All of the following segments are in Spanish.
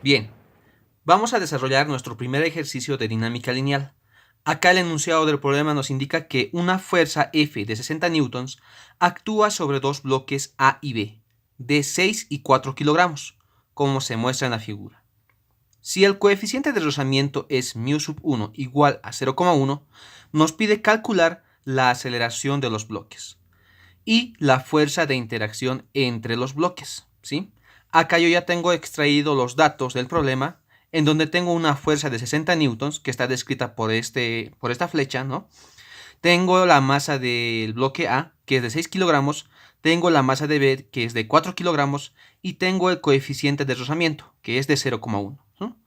Bien, vamos a desarrollar nuestro primer ejercicio de dinámica lineal. Acá el enunciado del problema nos indica que una fuerza F de 60 newtons actúa sobre dos bloques A y B de 6 y 4 kilogramos, como se muestra en la figura. Si el coeficiente de rozamiento es μ1 igual a 0,1, nos pide calcular la aceleración de los bloques y la fuerza de interacción entre los bloques, ¿sí? Acá yo ya tengo extraído los datos del problema, en donde tengo una fuerza de 60 newtons, que está descrita por esta flecha, ¿no? Tengo la masa del bloque A, que es de 6 kilogramos, tengo la masa de B, que es de 4 kilogramos, y tengo el coeficiente de rozamiento, que es de 0,1, ¿no?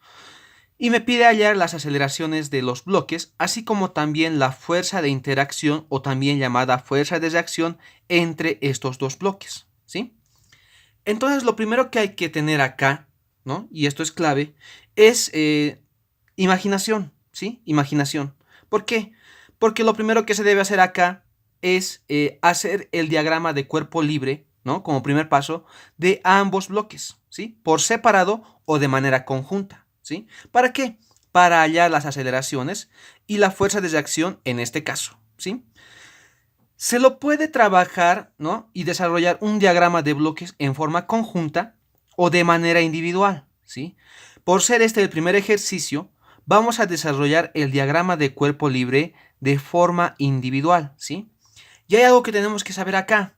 Y me pide hallar las aceleraciones de los bloques, así como también la fuerza de interacción o también llamada fuerza de reacción entre estos dos bloques, ¿sí? Entonces lo primero que hay que tener acá, ¿no? Y esto es clave, es imaginación, ¿sí? Imaginación. ¿Por qué? Porque lo primero que se debe hacer acá es hacer el diagrama de cuerpo libre, ¿no? Como primer paso, de ambos bloques, ¿sí? Por separado o de manera conjunta, ¿sí? ¿Para qué? Para hallar las aceleraciones y la fuerza de reacción en este caso, ¿sí? Se lo puede trabajar, ¿no? Y desarrollar un diagrama de bloques en forma conjunta o de manera individual, ¿sí? Por ser este el primer ejercicio, vamos a desarrollar el diagrama de cuerpo libre de forma individual, ¿sí? Y hay algo que tenemos que saber acá,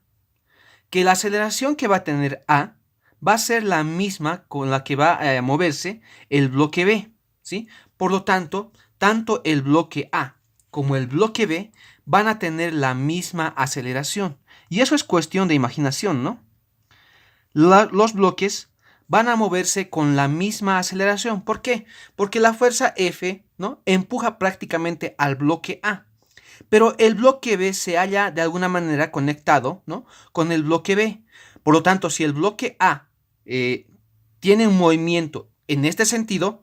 que la aceleración que va a tener A va a ser la misma con la que va a moverse el bloque B, ¿sí? Por lo tanto, tanto el bloque A como el bloque B van a tener la misma aceleración. Y eso es cuestión de imaginación, ¿no? Los bloques van a moverse con la misma aceleración. ¿Por qué? Porque la fuerza F, ¿no? Empuja prácticamente al bloque A. Pero el bloque B se halla de alguna manera conectado, ¿no? Con el bloque B. Por lo tanto, si el bloque A tiene un movimiento en este sentido,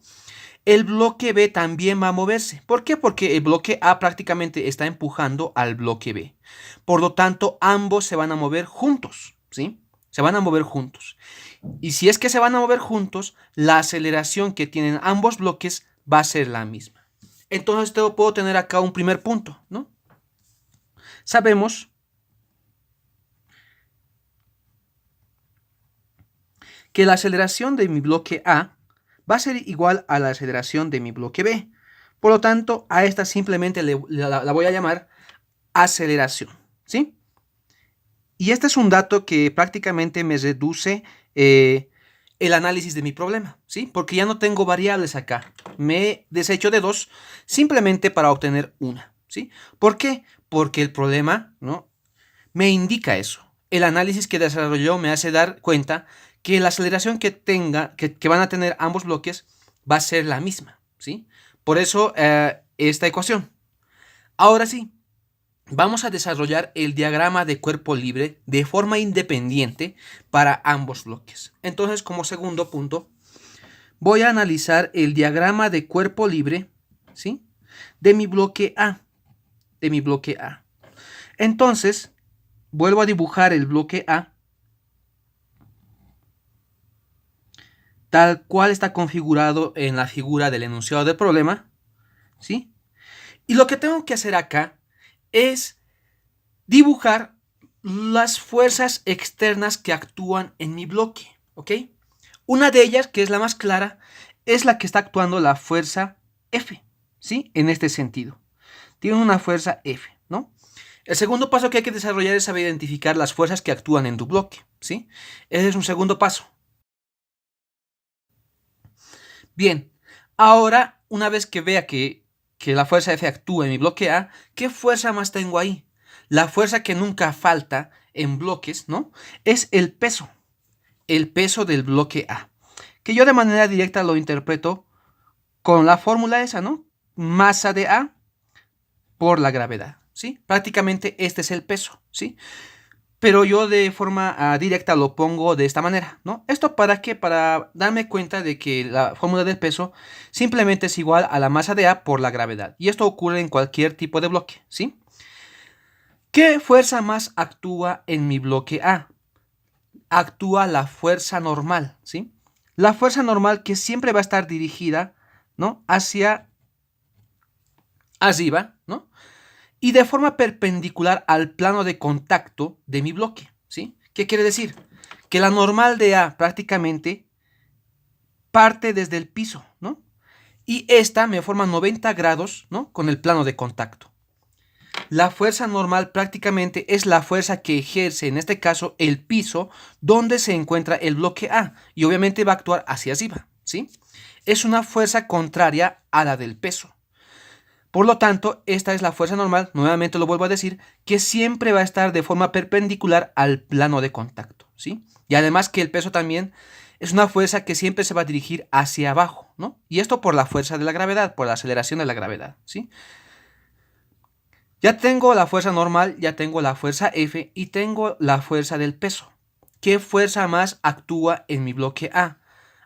el bloque B también va a moverse. ¿Por qué? Porque el bloque A prácticamente está empujando al bloque B. Por lo tanto, ambos se van a mover juntos, ¿sí? Se van a mover juntos. Y si es que se van a mover juntos, la aceleración que tienen ambos bloques va a ser la misma. Entonces, puedo tener acá un primer punto, ¿no? Sabemos que la aceleración de mi bloque A va a ser igual a la aceleración de mi bloque B. Por lo tanto, a esta simplemente la voy a llamar aceleración, ¿sí? Y este es un dato que prácticamente me reduce el análisis de mi problema, ¿sí? Porque ya no tengo variables acá. Me he deshecho de dos simplemente para obtener una, ¿sí? ¿Por qué? Porque el problema, ¿no? Me indica eso. El análisis que desarrolló me hace dar cuenta que la aceleración que van a tener ambos bloques va a ser la misma, ¿sí? Por eso esta ecuación. Ahora sí, vamos a desarrollar el diagrama de cuerpo libre de forma independiente para ambos bloques. Entonces, como segundo punto, voy a analizar el diagrama de cuerpo libre, ¿sí? De mi bloque A. De mi bloque A. Entonces, vuelvo a dibujar el bloque A tal cual está configurado en la figura del enunciado del problema, ¿sí? Y lo que tengo que hacer acá es dibujar las fuerzas externas que actúan en mi bloque, ¿ok? Una de ellas, que es la más clara, es la que está actuando la fuerza F, ¿sí? En este sentido. Tiene una fuerza F, ¿no? El segundo paso que hay que desarrollar es saber identificar las fuerzas que actúan en tu bloque, ¿sí? Ese es un segundo paso. Bien, ahora, una vez que vea que la fuerza F actúa en mi bloque A, ¿qué fuerza más tengo ahí? La fuerza que nunca falta en bloques, ¿no? Es el peso del bloque A, que yo de manera directa lo interpreto con la fórmula esa, ¿no? Masa de A por la gravedad, ¿sí? Prácticamente este es el peso, ¿sí? Pero yo de forma directa lo pongo de esta manera, ¿no? ¿Esto para qué? Para darme cuenta de que la fórmula del peso simplemente es igual a la masa de A por la gravedad. Y esto ocurre en cualquier tipo de bloque, ¿sí? ¿Qué fuerza más actúa en mi bloque A? Actúa la fuerza normal, ¿sí? la fuerza normal que siempre va a estar dirigida, ¿no?, hacia arriba, ¿no?, y de forma perpendicular al plano de contacto de mi bloque, ¿sí? ¿Qué quiere decir? Que la normal de A prácticamente parte desde el piso, ¿no? Y esta me forma 90 grados, ¿no?, con el plano de contacto. La fuerza normal prácticamente es la fuerza que ejerce, en este caso, el piso donde se encuentra el bloque A, y obviamente va a actuar hacia arriba, ¿sí? Es una fuerza contraria a la del peso. Por lo tanto, esta es la fuerza normal, nuevamente lo vuelvo a decir, que siempre va a estar de forma perpendicular al plano de contacto, ¿sí? Y además que el peso también es una fuerza que siempre se va a dirigir hacia abajo, ¿no? Y esto por la fuerza de la gravedad, por la aceleración de la gravedad, ¿sí? Ya tengo la fuerza normal, ya tengo la fuerza F y tengo la fuerza del peso. ¿Qué fuerza más actúa en mi bloque A?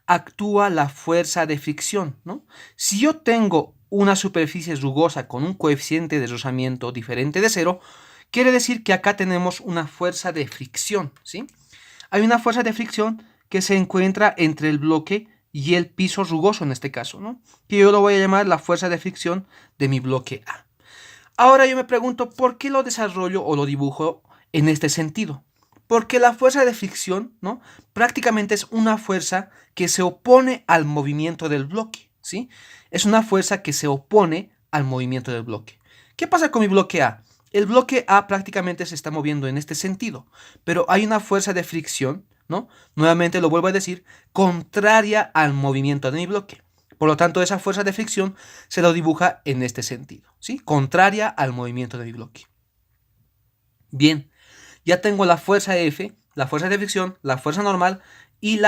Actúa la fuerza de fricción, ¿no? Si yo tengo una superficie rugosa con un coeficiente de rozamiento diferente de 0, quiere decir que acá tenemos una fuerza de fricción, ¿sí? Hay una fuerza de fricción que se encuentra entre el bloque y el piso rugoso en este caso, ¿no?, que yo lo voy a llamar la fuerza de fricción de mi bloque A. Ahora yo me pregunto, ¿por qué lo desarrollo o lo dibujo en este sentido? Porque la fuerza de fricción, ¿no?, prácticamente es una fuerza que se opone al movimiento del bloque, ¿sí? Es una fuerza que se opone al movimiento del bloque. ¿Qué pasa con mi bloque A? El bloque A prácticamente se está moviendo en este sentido, pero hay una fuerza de fricción, ¿no?, nuevamente lo vuelvo a decir, contraria al movimiento de mi bloque. Por lo tanto, esa fuerza de fricción se lo dibuja en este sentido, ¿sí?, contraria al movimiento de mi bloque. Bien, ya tengo la fuerza F, la fuerza de fricción, la fuerza normal y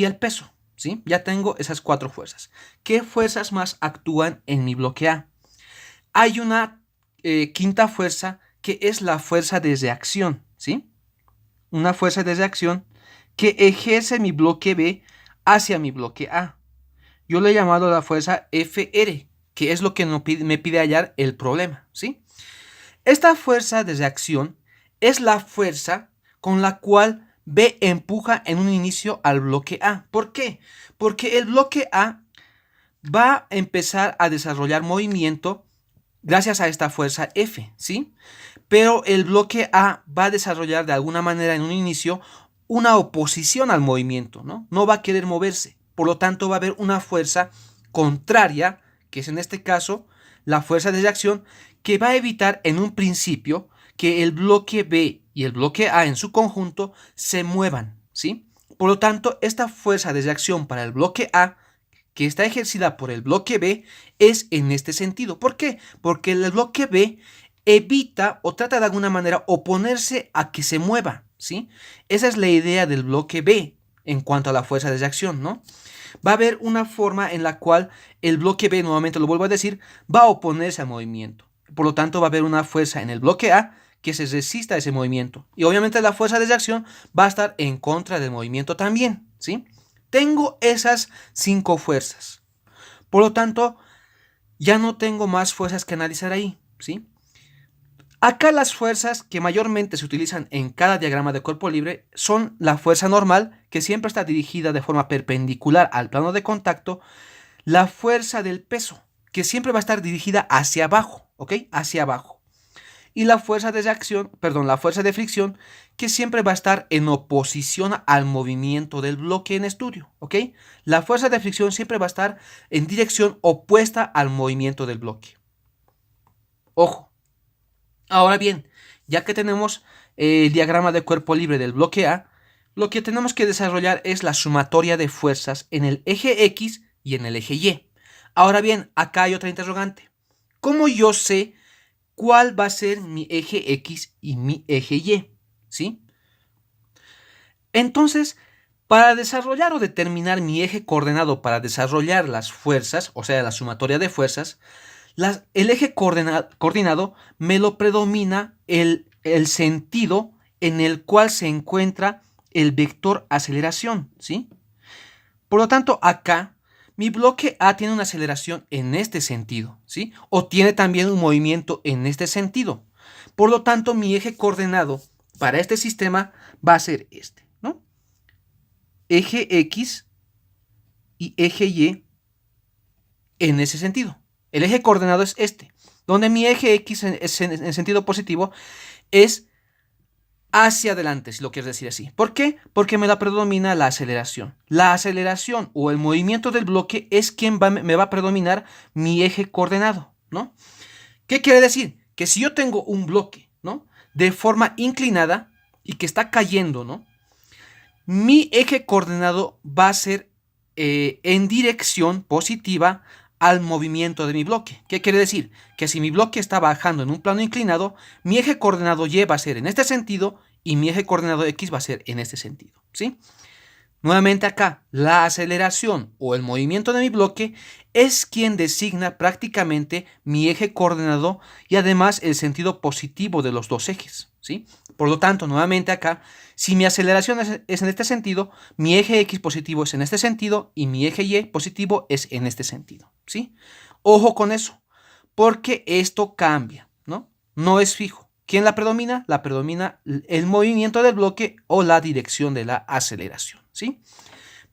el peso, ¿sí? Ya tengo esas 4 fuerzas. ¿Qué fuerzas más actúan en mi bloque A? Hay una quinta fuerza que es la fuerza de reacción, ¿sí? Una fuerza de reacción que ejerce mi bloque B hacia mi bloque A. Yo le he llamado la fuerza FR, que es lo que me pide hallar el problema, ¿sí? Esta fuerza de reacción es la fuerza con la cual B empuja en un inicio al bloque A. ¿Por qué? Porque el bloque A va a empezar a desarrollar movimiento gracias a esta fuerza F, ¿sí? Pero el bloque A va a desarrollar de alguna manera en un inicio una oposición al movimiento, ¿no? No va a querer moverse. Por lo tanto, va a haber una fuerza contraria, que es en este caso la fuerza de reacción, que va a evitar en un principio que el bloque B y el bloque A en su conjunto se muevan, ¿sí? Por lo tanto, esta fuerza de reacción para el bloque A, que está ejercida por el bloque B, es en este sentido. ¿Por qué? Porque el bloque B evita o trata de alguna manera oponerse a que se mueva, ¿sí? Esa es la idea del bloque B en cuanto a la fuerza de reacción, ¿no? Va a haber una forma en la cual el bloque B, nuevamente lo vuelvo a decir, va a oponerse al movimiento. Por lo tanto, va a haber una fuerza en el bloque A que se resista a ese movimiento. Y obviamente la fuerza de reacción va a estar en contra del movimiento también, ¿sí? Tengo esas 5 fuerzas. Por lo tanto, ya no tengo más fuerzas que analizar ahí, ¿sí? Acá las fuerzas que mayormente se utilizan en cada diagrama de cuerpo libre son la fuerza normal, que siempre está dirigida de forma perpendicular al plano de contacto, la fuerza del peso, que siempre va a estar dirigida hacia abajo, ¿ok? Hacia abajo. Y la fuerza de reacción, perdón, la fuerza de fricción, que siempre va a estar en oposición al movimiento del bloque en estudio, ¿ok? La fuerza de fricción siempre va a estar en dirección opuesta al movimiento del bloque. Ojo. Ahora bien, ya que tenemos el diagrama de cuerpo libre del bloque A, lo que tenemos que desarrollar es la sumatoria de fuerzas en el eje X y en el eje Y. Ahora bien, acá hay otra interrogante. ¿Cómo yo sé cuál va a ser mi eje X y mi eje Y? ¿Sí? Entonces, para desarrollar o determinar mi eje coordenado para desarrollar las fuerzas, o sea, la sumatoria de fuerzas, el eje coordinado me lo predomina el sentido en el cual se encuentra el vector aceleración, ¿sí? Por lo tanto, acá mi bloque A tiene una aceleración en este sentido, ¿sí? O tiene también un movimiento en este sentido. Por lo tanto, mi eje coordenado para este sistema va a ser este, ¿no? Eje X y eje Y en ese sentido. El eje coordenado es este, donde mi eje X en sentido positivo es hacia adelante, si lo quieres decir así. ¿Por qué? Porque me la predomina la aceleración. La aceleración o el movimiento del bloque es quien me va a predominar mi eje coordenado, ¿no? ¿Qué quiere decir? Que si yo tengo un bloque, ¿no?, de forma inclinada y que está cayendo, ¿no?, mi eje coordenado va a ser en dirección positiva al movimiento de mi bloque. ¿Qué quiere decir? Que si mi bloque está bajando en un plano inclinado, mi eje coordenado Y va a ser en este sentido y mi eje coordenado X va a ser en este sentido, ¿sí? Nuevamente acá, la aceleración o el movimiento de mi bloque es quien designa prácticamente mi eje coordenado y además el sentido positivo de los dos ejes, ¿sí? Por lo tanto, nuevamente acá, si mi aceleración es en este sentido, mi eje X positivo es en este sentido y mi eje Y positivo es en este sentido, ¿sí? Ojo con eso, porque esto cambia, ¿no? No es fijo. ¿Quién la predomina? La predomina el movimiento del bloque o la dirección de la aceleración, ¿sí?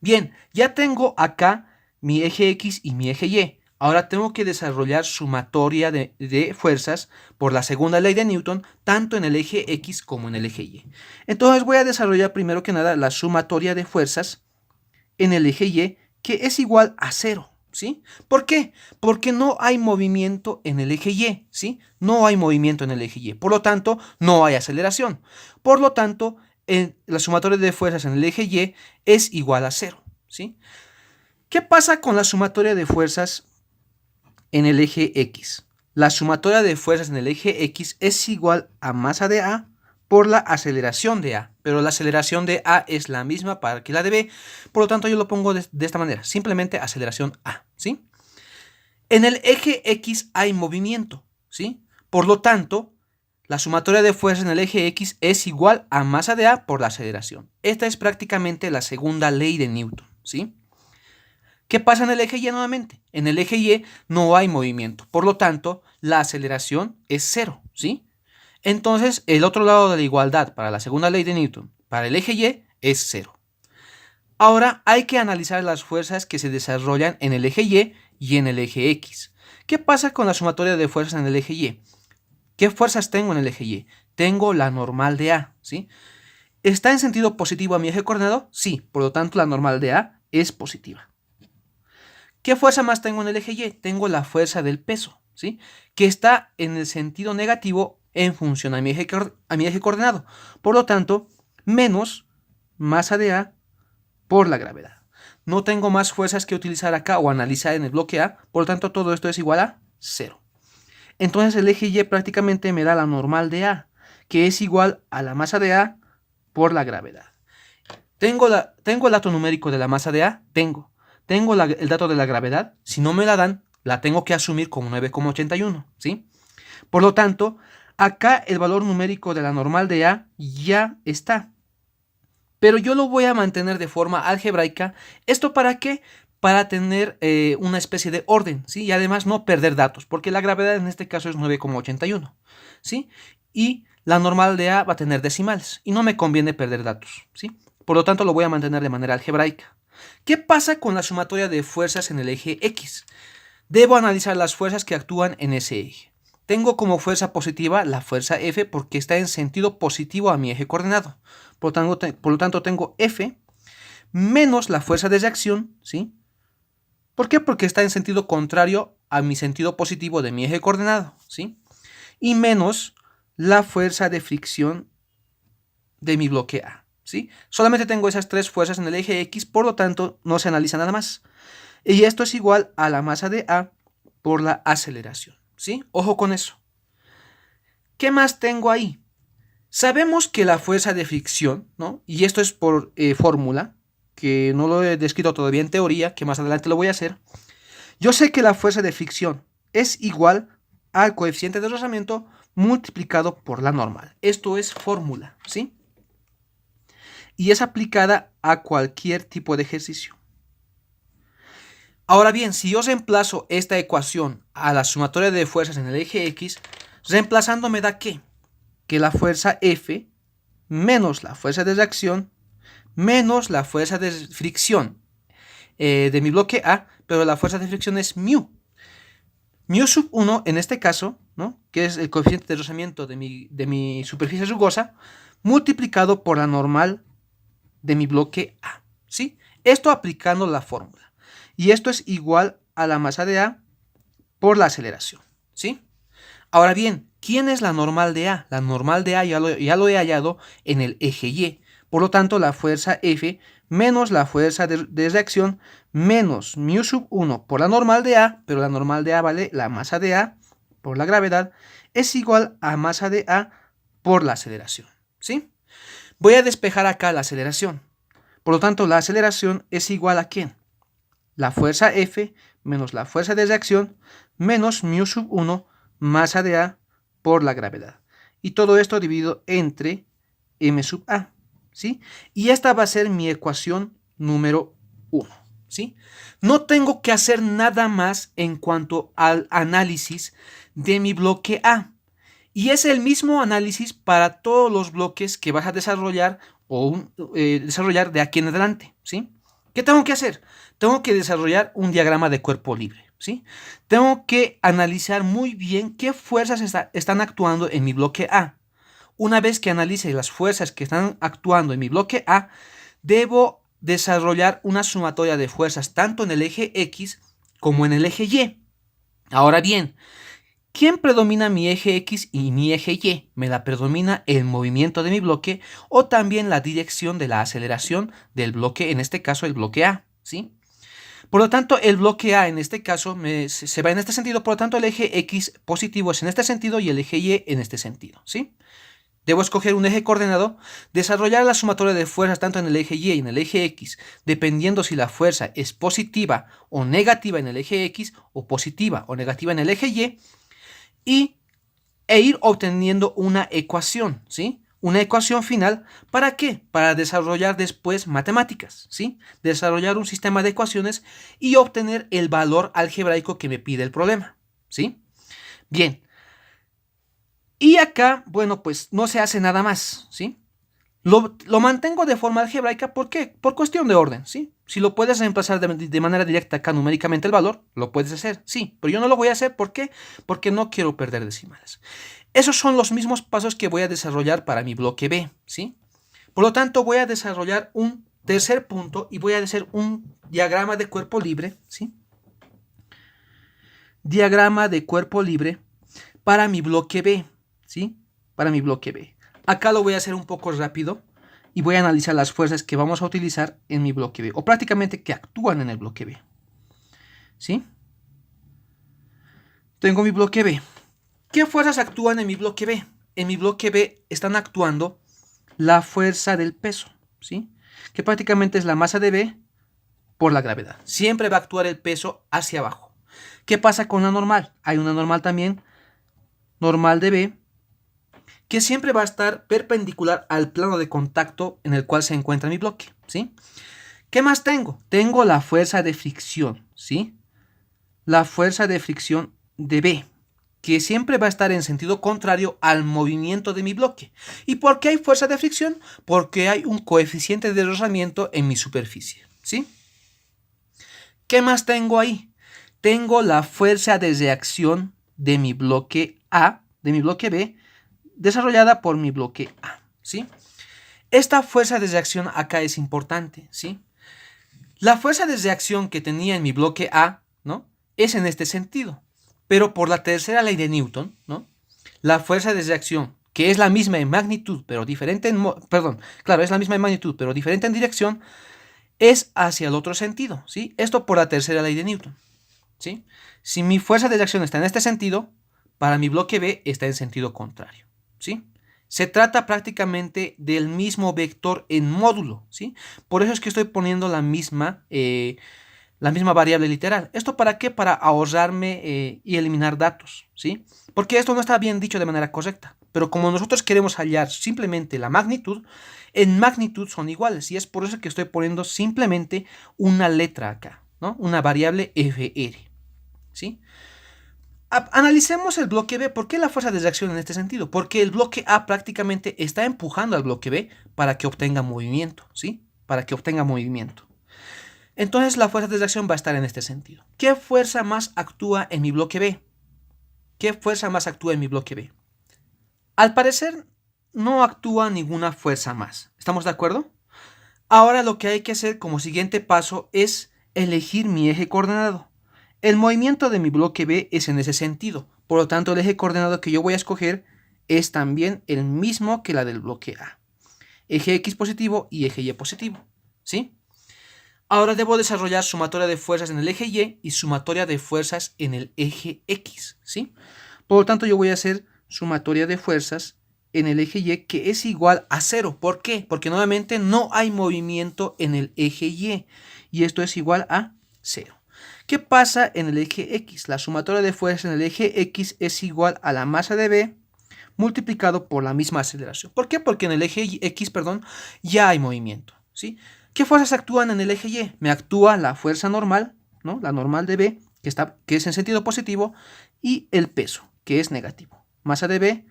Bien, ya tengo acá mi eje X y mi eje Y. Ahora tengo que desarrollar sumatoria de fuerzas por la segunda ley de Newton, tanto en el eje X como en el eje Y. Entonces voy a desarrollar primero que nada la sumatoria de fuerzas en el eje Y, que es igual a 0. ¿Sí? ¿Por qué? Porque no hay movimiento en el eje Y, ¿sí? No hay movimiento en el eje Y, por lo tanto, no hay aceleración. Por lo tanto, la sumatoria de fuerzas en el eje Y es igual a 0, ¿sí? ¿Qué pasa con la sumatoria de fuerzas en el eje X? La sumatoria de fuerzas en el eje X es igual a masa de A por la aceleración de A, pero la aceleración de A es la misma para que la de B, por lo tanto yo lo pongo de esta manera, simplemente aceleración A, ¿sí? En el eje X hay movimiento, ¿sí? Por lo tanto, la sumatoria de fuerzas en el eje X es igual a masa de A por la aceleración. Esta es prácticamente la segunda ley de Newton, ¿sí? ¿Qué pasa en el eje Y nuevamente? En el eje Y no hay movimiento, por lo tanto, la aceleración es 0, ¿sí? Entonces, el otro lado de la igualdad para la segunda ley de Newton, para el eje Y, es 0. Ahora hay que analizar las fuerzas que se desarrollan en el eje Y en el eje X. ¿Qué pasa con la sumatoria de fuerzas en el eje Y? ¿Qué fuerzas tengo en el eje Y? Tengo la normal de A, ¿sí? ¿Está en sentido positivo a mi eje coordenado? Sí, por lo tanto la normal de A es positiva. ¿Qué fuerza más tengo en el eje Y? Tengo la fuerza del peso, ¿sí?, que está en el sentido negativo en función a mi eje coordenado. Por lo tanto, menos masa de A por la gravedad. No tengo más fuerzas que utilizar acá o analizar en el bloque A, por lo tanto todo esto es igual a 0. Entonces el eje Y prácticamente me da la normal de A, que es igual a la masa de A por la gravedad. ¿Tengo el dato numérico de la masa de A? Tengo el dato de la gravedad. Si no me la dan, la tengo que asumir como 9,81, ¿sí? Por lo tanto, acá el valor numérico de la normal de A ya está. Pero yo lo voy a mantener de forma algebraica. ¿Esto para qué? Para tener una especie de orden, ¿sí? Y además no perder datos, porque la gravedad en este caso es 9,81, ¿sí? Y la normal de A va a tener decimales, y no me conviene perder datos, ¿sí? Por lo tanto, lo voy a mantener de manera algebraica. ¿Qué pasa con la sumatoria de fuerzas en el eje X? Debo analizar las fuerzas que actúan en ese eje. Tengo como fuerza positiva la fuerza F porque está en sentido positivo a mi eje coordenado. Por lo tanto tengo F menos la fuerza de reacción, ¿sí? ¿Por qué? Porque está en sentido contrario a mi sentido positivo de mi eje coordenado, ¿sí? Y menos la fuerza de fricción de mi bloque A, ¿sí? Solamente tengo esas tres fuerzas en el eje X, por lo tanto no se analiza nada más. Y esto es igual a la masa de A por la aceleración, ¿sí? Ojo con eso. ¿Qué más tengo ahí? Sabemos que la fuerza de fricción, ¿no? Y esto es por fórmula, que no lo he descrito todavía en teoría, que más adelante lo voy a hacer. Yo sé que la fuerza de fricción es igual al coeficiente de rozamiento multiplicado por la normal. Esto es fórmula, ¿sí? Y es aplicada a cualquier tipo de ejercicio. Ahora bien, si yo reemplazo esta ecuación a la sumatoria de fuerzas en el eje X, reemplazando me da ¿qué? Que la fuerza F menos la fuerza de reacción menos la fuerza de fricción de mi bloque A, pero la fuerza de fricción es mu. Mu sub 1 en este caso, ¿no? Que es el coeficiente de rozamiento de mi superficie rugosa, multiplicado por la normal de mi bloque A, ¿sí? Esto aplicando la fórmula. Y esto es igual a la masa de A por la aceleración, ¿sí? Ahora bien, ¿quién es la normal de A? La normal de A ya lo he hallado en el eje Y. Por lo tanto, la fuerza F menos la fuerza de reacción menos mu sub 1 por la normal de A, pero la normal de A vale la masa de A por la gravedad, es igual a masa de A por la aceleración, ¿sí? Voy a despejar acá la aceleración. Por lo tanto, la aceleración es igual a ¿quién? La fuerza F menos la fuerza de reacción menos mu sub 1 masa de A por la gravedad. Y todo esto dividido entre m sub A, ¿sí? Y esta va a ser mi ecuación número 1, ¿sí? No tengo que hacer nada más en cuanto al análisis de mi bloque A. Y es el mismo análisis para todos los bloques que vas a desarrollar desarrollar de aquí en adelante, ¿sí? ¿Qué tengo que hacer? Tengo que desarrollar un diagrama de cuerpo libre, ¿sí? Tengo que analizar muy bien qué fuerzas están actuando en mi bloque A. Una vez que analice las fuerzas que están actuando en mi bloque A, debo desarrollar una sumatoria de fuerzas tanto en el eje X como en el eje Y. Ahora bien, ¿quién predomina mi eje X y mi eje Y? ¿Me la predomina el movimiento de mi bloque o también la dirección de la aceleración del bloque, en este caso el bloque A, ¿sí? Por lo tanto, el bloque A en este caso se va en este sentido, por lo tanto el eje X positivo es en este sentido y el eje Y en este sentido, ¿sí? Debo escoger un eje coordenado, desarrollar la sumatoria de fuerzas tanto en el eje Y y en el eje X, dependiendo si la fuerza es positiva o negativa en el eje X o positiva o negativa en el eje Y, e ir obteniendo una ecuación, ¿sí? Una ecuación final, ¿para qué? Para desarrollar después matemáticas, ¿sí? Desarrollar un sistema de ecuaciones y obtener el valor algebraico que me pide el problema, ¿sí? Bien. Y acá, bueno, pues no se hace nada más, ¿sí? Lo mantengo de forma algebraica, ¿por qué? Por cuestión de orden, ¿sí? Si lo puedes reemplazar de manera directa acá numéricamente el valor, lo puedes hacer, sí. Pero yo no lo voy a hacer, ¿por qué? Porque no quiero perder decimales. Esos son los mismos pasos que voy a desarrollar para mi bloque B, ¿sí? Por lo tanto, voy a desarrollar un tercer punto y voy a hacer un diagrama de cuerpo libre, ¿sí? Diagrama de cuerpo libre para mi bloque B, ¿sí? Para mi bloque B. Acá lo voy a hacer un poco rápido y voy a analizar las fuerzas que vamos a utilizar en mi bloque B, o prácticamente que actúan en el bloque B, ¿sí? Tengo mi bloque B. ¿Qué fuerzas actúan en mi bloque B? En mi bloque B están actuando la fuerza del peso, ¿sí? Que prácticamente es la masa de B por la gravedad. Siempre va a actuar el peso hacia abajo. ¿Qué pasa con la normal? Hay una normal también, normal de B, que siempre va a estar perpendicular al plano de contacto en el cual se encuentra mi bloque, ¿sí? ¿Qué más tengo? Tengo la fuerza de fricción, ¿sí? La fuerza de fricción de B, que siempre va a estar en sentido contrario al movimiento de mi bloque. ¿Y por qué hay fuerza de fricción? Porque hay un coeficiente de rozamiento en mi superficie, ¿sí? ¿Qué más tengo ahí? Tengo la fuerza de reacción de mi bloque A, de mi bloque B, desarrollada por mi bloque A, ¿sí? Esta fuerza de reacción acá es importante, ¿sí? La fuerza de reacción que tenía en mi bloque A, ¿no? Es en este sentido, pero por la tercera ley de Newton, ¿no? La fuerza de reacción, que es la misma en magnitud, pero diferente en... es la misma en magnitud, pero diferente en dirección, es hacia el otro sentido, ¿sí? Esto por la tercera ley de Newton, ¿sí? Si mi fuerza de reacción está en este sentido, para mi bloque B está en sentido contrario, ¿sí? Se trata prácticamente del mismo vector en módulo, ¿sí? Por eso es que estoy poniendo la misma variable literal. ¿Esto para qué? Para ahorrarme y eliminar datos, ¿sí? Porque esto no está bien dicho de manera correcta. Pero como nosotros queremos hallar simplemente la magnitud, en magnitud son iguales. Y es por eso que estoy poniendo simplemente una letra acá, ¿no? Una variable FR, ¿sí? Analicemos el bloque B. ¿Por qué la fuerza de reacción en este sentido? Porque el bloque A prácticamente está empujando al bloque B para que obtenga movimiento, ¿sí? Para que obtenga movimiento. Entonces la fuerza de reacción va a estar en este sentido. ¿Qué fuerza más actúa en mi bloque B? ¿Qué fuerza más actúa en mi bloque B? Al parecer no actúa ninguna fuerza más. ¿Estamos de acuerdo? Ahora lo que hay que hacer como siguiente paso es elegir mi eje coordenado. El movimiento de mi bloque B es en ese sentido. Por lo tanto, el eje coordenado que yo voy a escoger es también el mismo que la del bloque A. Eje X positivo y eje Y positivo. ¿Sí? Ahora debo desarrollar sumatoria de fuerzas en el eje Y sumatoria de fuerzas en el eje X. ¿Sí? Por lo tanto, yo voy a hacer sumatoria de fuerzas en el eje Y que es igual a 0. ¿Por qué? Porque nuevamente no hay movimiento en el eje Y. Y esto es igual a 0. ¿Qué pasa en el eje X? La sumatoria de fuerzas en el eje X es igual a la masa de B multiplicado por la misma aceleración. ¿Por qué? Porque en el eje X, ya hay movimiento. ¿Sí? ¿Qué fuerzas actúan en el eje Y? Me actúa la fuerza normal, ¿no? La normal de B, que es en sentido positivo, y el peso, que es negativo. Masa de B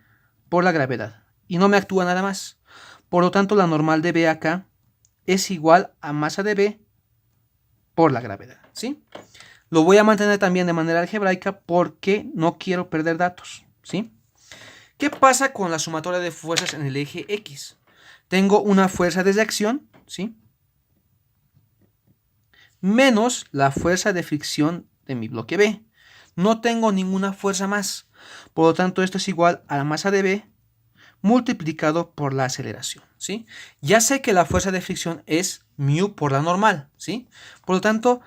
por la gravedad. Y no me actúa nada más. Por lo tanto, la normal de B acá es igual a masa de B por la gravedad. ¿Sí? Lo voy a mantener también de manera algebraica porque no quiero perder datos. ¿Sí? ¿Qué pasa con la sumatoria de fuerzas en el eje X? Tengo una fuerza de reacción, ¿sí? Menos la fuerza de fricción de mi bloque B. No tengo ninguna fuerza más. Por lo tanto, esto es igual a la masa de B multiplicado por la aceleración, ¿sí? Ya sé que la fuerza de fricción es μ por la normal, ¿sí? Por lo tanto,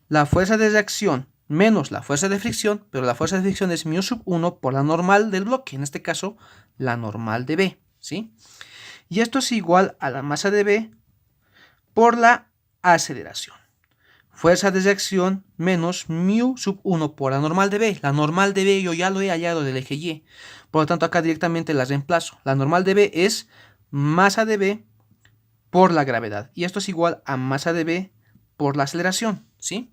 la fuerza de reacción menos la fuerza de fricción, pero la fuerza de fricción es μ sub 1 por la normal del bloque, en este caso, la normal de B, ¿sí? Y esto es igual a la masa de B por la aceleración. Fuerza de reacción menos μ sub 1 por la normal de B. La normal de B yo ya lo he hallado del eje Y. Por lo tanto, acá directamente la reemplazo. La normal de B es masa de B por la gravedad. Y esto es igual a masa de B por la aceleración. ¿Sí?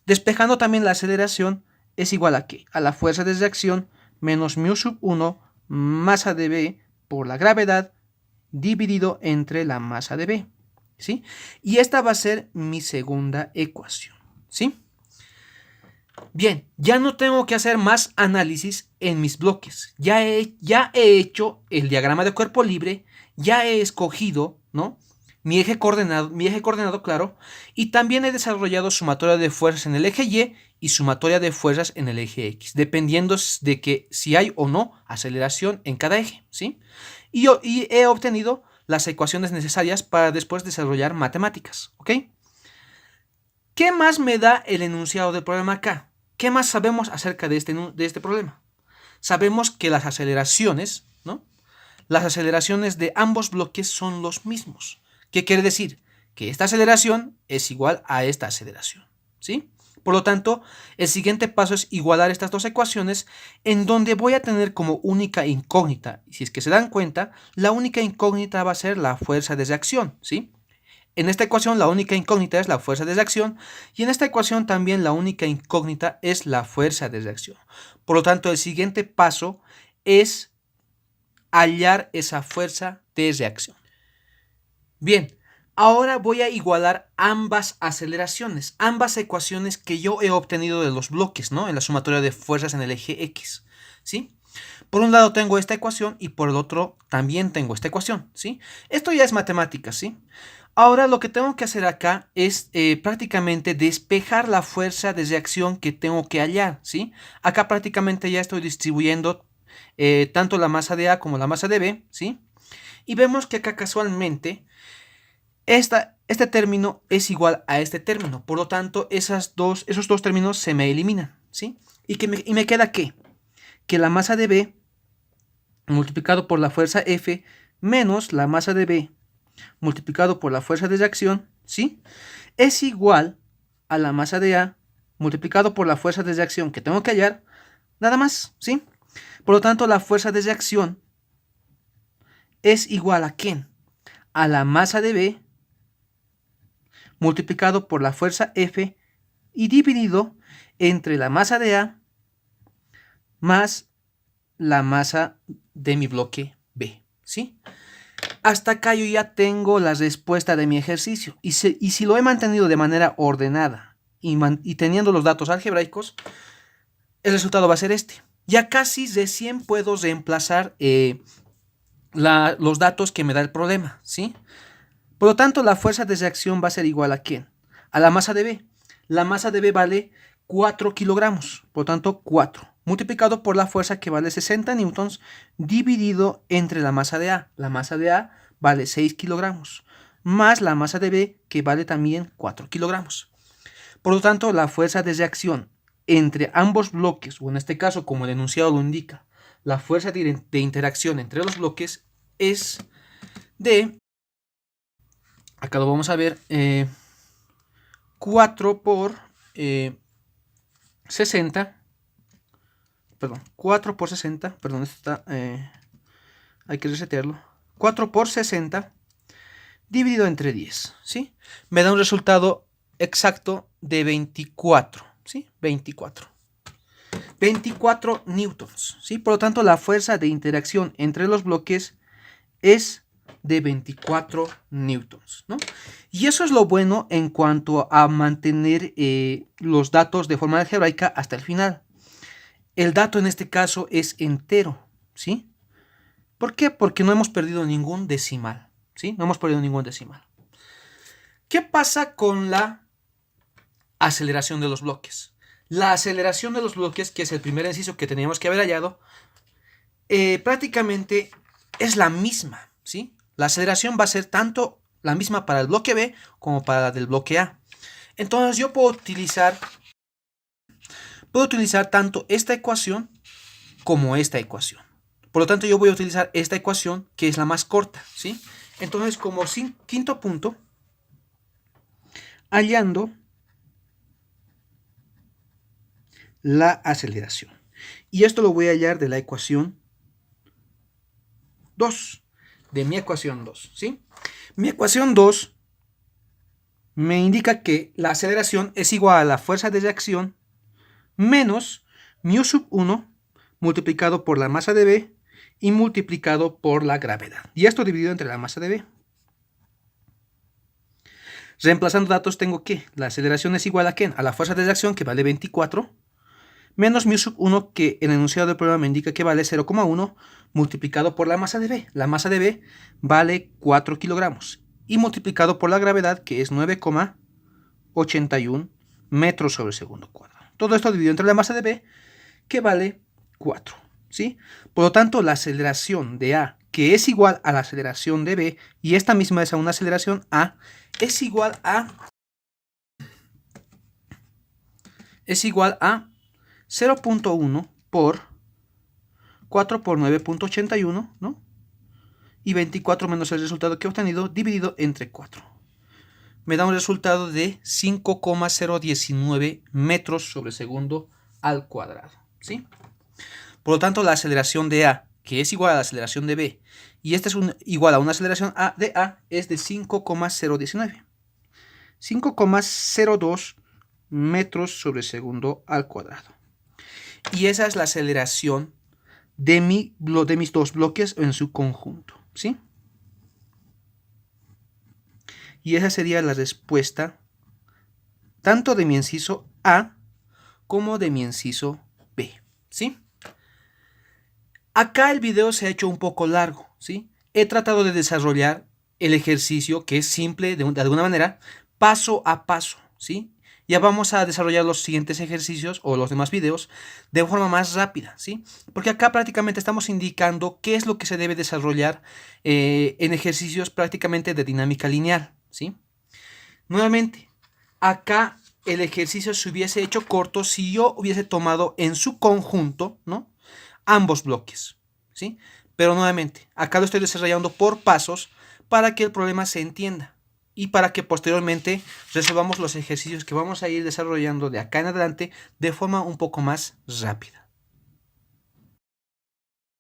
Despejando también la aceleración es igual a ¿qué? A la fuerza de reacción menos μ sub 1 masa de B por la gravedad dividido entre la masa de B. ¿Sí? Y esta va a ser mi segunda ecuación. ¿Sí? Bien, ya no tengo que hacer más análisis en mis bloques. Ya he hecho el diagrama de cuerpo libre, ya he escogido, ¿no? Mi eje coordenado, claro, y también he desarrollado sumatoria de fuerzas en el eje y sumatoria de fuerzas en el eje X, dependiendo de que si hay o no aceleración en cada eje, ¿sí? Y he obtenido las ecuaciones necesarias para después desarrollar matemáticas, ¿ok? ¿Qué más me da el enunciado del problema acá? ¿Qué más sabemos acerca de este problema? Sabemos que las aceleraciones, ¿no? Las aceleraciones de ambos bloques son los mismos. ¿Qué quiere decir? Que esta aceleración es igual a esta aceleración, ¿sí? Por lo tanto, el siguiente paso es igualar estas dos ecuaciones en donde voy a tener como única incógnita, y si es que se dan cuenta, la única incógnita va a ser la fuerza de reacción, ¿sí? En esta ecuación la única incógnita es la fuerza de reacción y en esta ecuación también la única incógnita es la fuerza de reacción. Por lo tanto, el siguiente paso es hallar esa fuerza de reacción. Bien, ahora voy a igualar ambas aceleraciones, ambas ecuaciones que yo he obtenido de los bloques, ¿no? En la sumatoria de fuerzas en el eje X, ¿sí? Por un lado tengo esta ecuación y por el otro también tengo esta ecuación, ¿sí? Esto ya es matemática, ¿sí? Ahora lo que tengo que hacer acá es prácticamente despejar la fuerza de reacción que tengo que hallar, ¿sí? Acá prácticamente ya estoy distribuyendo tanto la masa de A como la masa de B, ¿sí? Y vemos que acá casualmente este término es igual a este término. Por lo tanto, esos dos términos se me eliminan, ¿sí? ¿Y me queda qué? Que la masa de B multiplicado por la fuerza F menos la masa de B multiplicado por la fuerza de reacción, ¿sí? Es igual a la masa de A multiplicado por la fuerza de reacción que tengo que hallar, nada más, ¿sí? Por lo tanto, la fuerza de reacción es igual a ¿quién? A la masa de B multiplicado por la fuerza F y dividido entre la masa de A más la masa de mi bloque B, ¿sí? Hasta acá yo ya tengo la respuesta de mi ejercicio. Y si lo he mantenido de manera ordenada y teniendo los datos algebraicos, el resultado va a ser este. Ya casi recién puedo reemplazar los datos que me da el problema, ¿sí? Por lo tanto, la fuerza de reacción va a ser igual a ¿quién? A la masa de B. La masa de B vale 4 kilogramos, por lo tanto 4, multiplicado por la fuerza que vale 60 newtons, dividido entre la masa de A. La masa de A vale 6 kilogramos, más la masa de B, que vale también 4 kilogramos. Por lo tanto, la fuerza de reacción entre ambos bloques, o en este caso, como el enunciado lo indica, la fuerza de interacción entre los bloques es de, acá lo vamos a ver, 4 por 60, perdón, 4 por 60, perdón, esto está, hay que resetearlo, 4 por 60 dividido entre 10, ¿sí? Me da un resultado exacto de 24, ¿sí? 24 newtons, ¿sí? Por lo tanto, la fuerza de interacción entre los bloques es de 24 newtons, ¿no? Y eso es lo bueno en cuanto a mantener los datos de forma algebraica hasta el final. El dato en este caso es entero, ¿sí? ¿Por qué? Porque no hemos perdido ningún decimal, ¿sí? No hemos perdido ningún decimal. ¿Qué pasa con la aceleración de los bloques? La aceleración de los bloques, que es el primer inciso que teníamos que haber hallado, prácticamente es la misma, ¿sí? La aceleración va a ser tanto la misma para el bloque B como para la del bloque A. Entonces yo puedo utilizar tanto esta ecuación como esta ecuación. Por lo tanto, yo voy a utilizar esta ecuación, que es la más corta, ¿sí? Entonces, como quinto punto, hallando la aceleración. Y esto lo voy a hallar de la ecuación 2, de mi ecuación 2, ¿sí? Mi ecuación 2 me indica que la aceleración es igual a la fuerza de reacción menos mu sub 1 multiplicado por la masa de B y multiplicado por la gravedad. Y esto dividido entre la masa de B. Reemplazando datos tengo que la aceleración es igual a ¿qué? A la fuerza de reacción, que vale 24, menos mu sub 1, que el enunciado del problema me indica que vale 0,1, multiplicado por la masa de B. La masa de B vale 4 kilogramos. Y multiplicado por la gravedad, que es 9,81 metros sobre segundo cuadrado. Todo esto dividido entre la masa de B, que vale 4, ¿sí? Por lo tanto, la aceleración de A, que es igual a la aceleración de B, y esta misma es a una aceleración A, es igual a 0.1 por 4 por 9.81, ¿no? Y 24 menos el resultado que he obtenido dividido entre 4. Me da un resultado de 5,019 metros sobre segundo al cuadrado, ¿sí? Por lo tanto, la aceleración de A, que es igual a la aceleración de B, y esta es igual a una aceleración de A, es de 5,019. 5,02 metros sobre segundo al cuadrado. Y esa es la aceleración de mis dos bloques en su conjunto, ¿sí? Y esa sería la respuesta tanto de mi inciso A como de mi inciso B, ¿sí? Acá el video se ha hecho un poco largo, ¿sí? He tratado de desarrollar el ejercicio, que es simple de alguna manera, paso a paso, ¿sí? Ya vamos a desarrollar los siguientes ejercicios o los demás videos de forma más rápida, ¿sí? Porque acá prácticamente estamos indicando qué es lo que se debe desarrollar en ejercicios prácticamente de dinámica lineal, ¿sí? Nuevamente, acá el ejercicio se hubiese hecho corto si yo hubiese tomado en su conjunto, ¿no?, ambos bloques, ¿sí? Pero nuevamente, acá lo estoy desarrollando por pasos para que el problema se entienda y para que posteriormente resolvamos los ejercicios que vamos a ir desarrollando de acá en adelante de forma un poco más rápida.